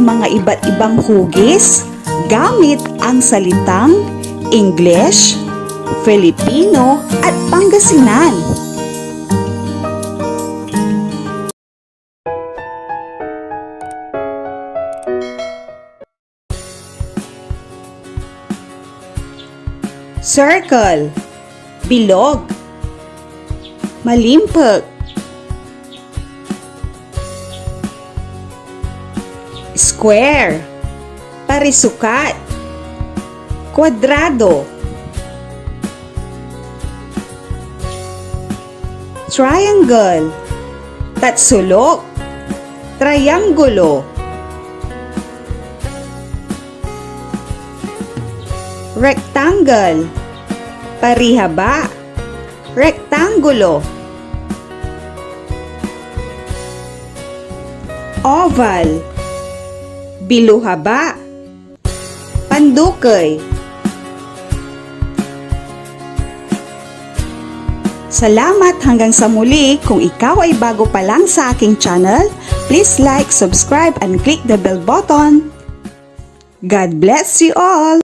mga iba't ibang hugis gamit ang salitang English, Filipino at Pangasinan. Circle, bilog, malimpag, square, parisukat, kwadrado, triangle, tatsulok, triangulo, rectangle, parihaba, rektangulo, oval, biluhaba, pandukay. Salamat hanggang sa muli. Kung ikaw ay bago pa lang sa aking channel, please like, subscribe, and click the bell button. God bless you all!